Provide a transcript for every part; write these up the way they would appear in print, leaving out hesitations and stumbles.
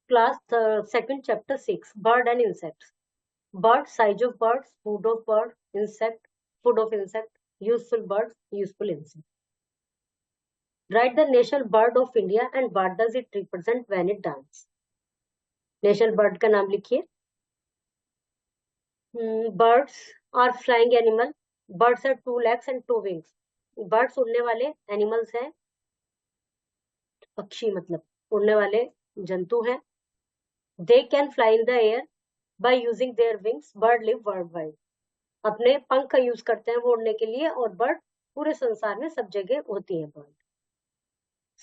class second chapter 6 bird and insects. Bird, size of birds, food of bird, insect, food of insect, useful birds, useful insect. Write the national bird of India and what does it represent when it dances. National bird का नाम लिखिए. Birds are flying animal. Birds have 2 legs and 2 wings. Birds उड़ने वाले animals हैं. पक्षी मतलब उड़ने वाले जंतु हैं. They can fly in the air by using their wings. Bird live world wide. अपने पंख का यूज करते हैं वो उड़ने के लिए और बर्ड पूरे संसार में सब जगह होती है bird.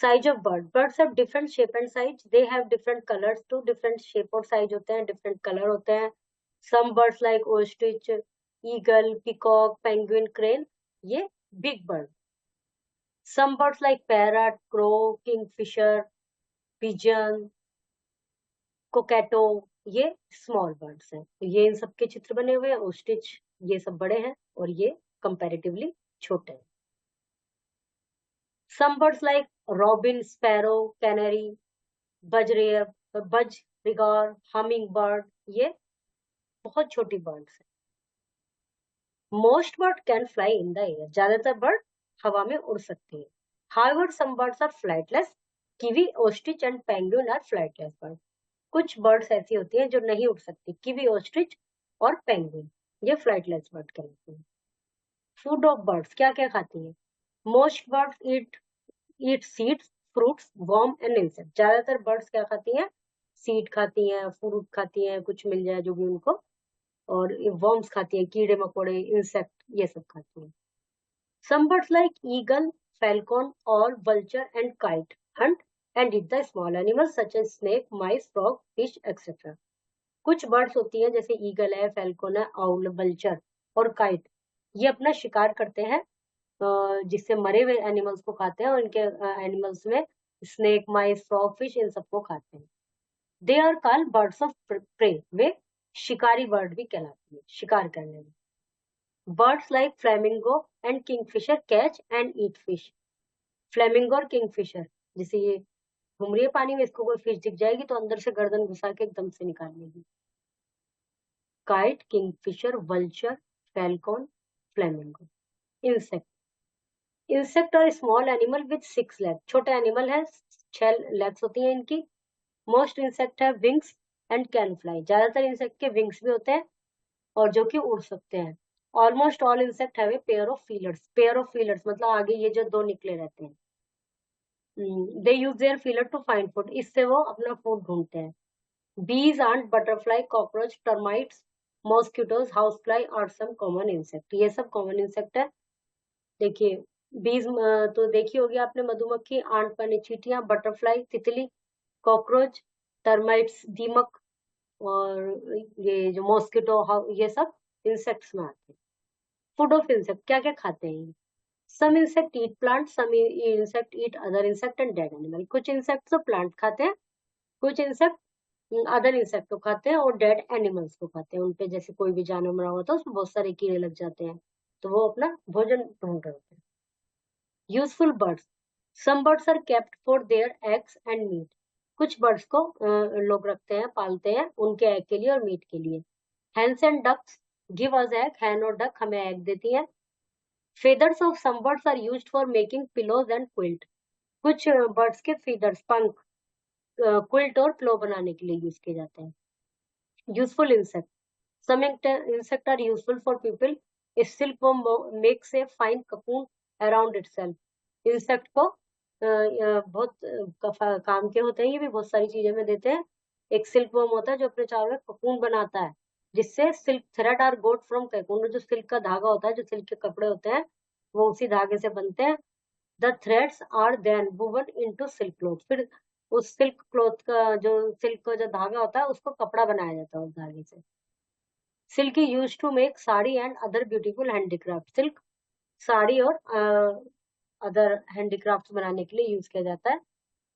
Size of bird. Birds have different shape and size. They have different colours too. Different shape और साइज होते हैं, डिफरेंट कलर होते हैं. Some birds like ostrich, eagle, peacock, penguin, crane, ये big bird. Some birds like parrot, crow, kingfisher, pigeon, cockatoo, ये small birds हैं. तो ये इन सब के चित्र बने हुए हैं. ओस्ट्रिच ये सब बड़े हैं और ये कंपैरेटिवली छोटे हैं. Some birds like robin, sparrow, canary, budgerigar, humming bird, ये बहुत छोटी बर्ड्स हैं. Most bird can fly in the air. ज्यादातर बर्ड हवा में उड़ सकती है. However some birds are flightless. Kiwi, ostrich and penguin are flightless bird. कुछ बर्ड्स ऐसी होती हैं जो नहीं उड़ सकती. कीवी, ओस्ट्रिच और पेंगुइन ये फ्लाइटलेस बर्ड कहलाती हैं. Food of birds. क्या क्या खाती हैं. Most birds eat seeds, fruits, worm and insect. ज्यादातर बर्ड्स क्या खाती हैं. सीड खाती हैं, फ्रूट खाती हैं, कुछ मिल जाए जो भी उनको, और वर्म्स खाती हैं, कीड़े मकोड़े, इंसेक्ट ये सब खाती हैं. Some birds like eagle, falcon or vulture and kite hunt and eat the small animals such as snake, mice, frog, fish, etc. कुछ बर्ड्स होती हैं जैसे ईगल है, फैल्कन है, आउल, वल्चर और काइट. ये अपना शिकार करते हैं जिससे मरे हुए एनिमल्स को खाते हैं और इनके एनिमल्स में स्नेक, माइस, फ्रॉग, फिश इन सबको खाते हैं. They are called birds of prey. वे शिकारी बर्ड भी कहलाती है, शिकार करने में. Birds like flamingo and kingfisher catch and eat fish. Flamingo और किंगफिशर, जैसे ये घूम रही है पानी में, इसको कोई फिश दिख जाएगी तो अंदर से गर्दन घुसा के एकदम से निकाल लेगी. Kite, kingfisher, vulture, falcon, flamingo. Insect. Insect और स्मॉल एनिमल विद 6 legs. छोटे एनिमल है, 6 legs होती हैं इनकी. मोस्ट इंसेक्ट है विंग्स एंड कैन फ्लाई. ज्यादातर इंसेक्ट के विंग्स भी होते हैं और जो कि उड़ सकते हैं. Almost all insect have a pair of feelers. Pair of feelers मतलब आगे ये जो 2 निकले रहते हैं. They use their feeler to find food. इससे वो अपना फूड ढूंढते हैं. बीज, ant, butterfly, cockroach, termites, mosquitoes, house fly are some common insect. ये सब कॉमन इंसेक्ट है. देखिए बीज तो देखी होगी आपने, मधुमक्खी, आंट माने चींटियां, बटरफ्लाई तितली, कॉकरोच, टर्माइट्स दीमक, और ये जो मॉस्किटो ये सब इंसेक्ट्स में आते हैं. Food of insect. क्या क्या खाते हैं. Some insect eat plant, some insect eat other insect and dead animal. कुछ इंसेक्ट तो प्लांट खाते हैं, कुछ इंसेक्ट अदर इंसेक्ट को खाते हैं और डेड एनिमल्स को खाते हैं. उनपे जैसे कोई भी जानवर मरा हुआ था उसमें बहुत सारे कीड़े लग जाते हैं तो वो अपना भोजन ढूंढ रहे होते हैं. Useful birds. Some birds are kept for their eggs and meat. कुछ बर्ड्स को लोग रखते हैं, पालते हैं उनके एग के लिए और मीट के लिए. Hens and ducks give us egg. Hen और डक हमें एग देती है. Feathers of some birds are used for making pillows and quilt. कुछ बर्ड्स के फीदर्स, पंख, क्विल्ट और पिलो बनाने के लिए यूज किए जाते हैं. Useful insect. Some insect are useful for people. A silkworm makes a fine cocoon around itself. Insect को बहुत काम के होते हैं, ये भी बहुत सारी चीजें में देते हैं. एक सिल्कवर्म होता है जो अपने चारों में कोकून बनाता है जिससे silk thread are got from cocoon. जो सिल्क का धागा होता है, जो सिल्क के कपड़े होते हैं वो उसी धागे से बनते हैं. The threads are then woven into silk cloth. फिर उस सिल्क क्लॉथ का जो सिल्क का जो धागा होता है उसको कपड़ा बनाया जाता है उस धागे से. Silk use to make sari and other beautiful handicraft. Silk sari और अदर हैंडीक्राफ्ट बनाने के लिए यूज किया जाता है.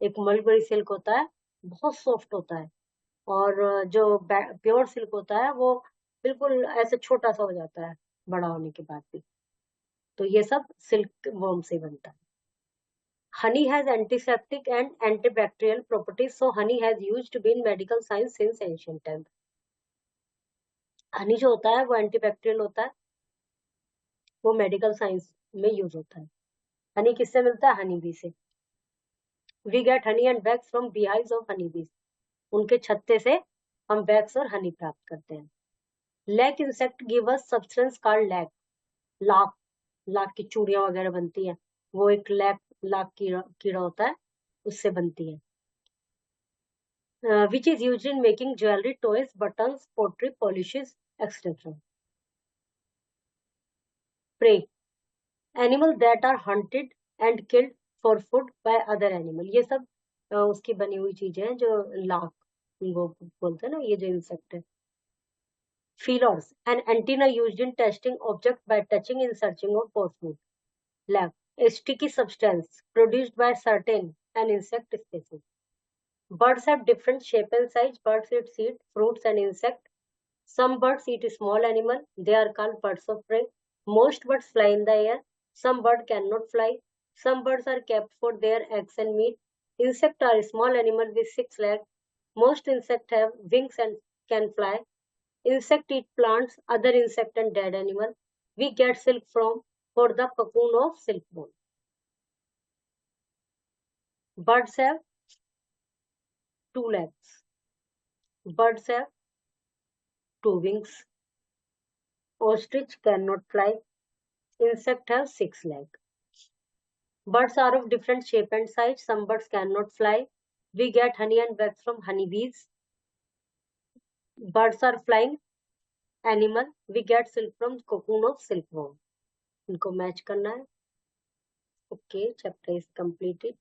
एक मलबरी सिल्क होता है, बहुत सॉफ्ट होता है, और जो प्योर सिल्क होता है वो बिल्कुल ऐसे छोटा सा हो जाता है बड़ा होने के बाद भी. तो ये सब सिल्क वर्म से बनता है. Honey has antiseptic and antibacterial properties, so honey has used to be in medical science since ancient times. Honey जो होता है वो एंटीबैक्टीरियल होता है, वो मेडिकल साइंस में यूज होता है. हनी किससे मिलता है? हनी बी से. We get honey and wax from beehives of honey bees. उनके छत्ते से हम वैक्स और हनी प्राप्त करते हैं. Lac insect give us substance called lac. लाख, लाख की चूड़ियां वगैरह बनती हैं, वो एक लाख कीड़ा होता है, उससे बनती है. Which is used in making jewelry, toys, buttons, pottery, polishes, etc. Prey. Animal that are hunted and killed for food by other animal. ये सब उसकी बनी हुई चीजें हैं जो लाख वो बोलते हैं ना, ये जो इंसेक्ट है. Feelers. An antenna used in testing object by touching in searching of for food. Lab. A sticky substance produced by certain an insect species. Birds have different shape and size. Birds eat seed, fruits and insect. Some birds eat small animal. They are called birds of prey. Most birds fly in the air. Some birds cannot fly. Some birds are kept for their eggs and meat. Insects are small animal with 6 legs. Most insects have wings and can fly. Insect eat plants, other insect and dead animal. We get silk from for the cocoon of silkworm. Birds have 2 legs. Birds have 2 wings. Ostrich cannot fly. Insect have 6 legs. Birds are of different shape and size. Some birds cannot fly. We get honey and wax from honeybees. Birds are flying animal. We get silk from cocoon of silkworm. इनको match करना है. Okay, chapter is completed.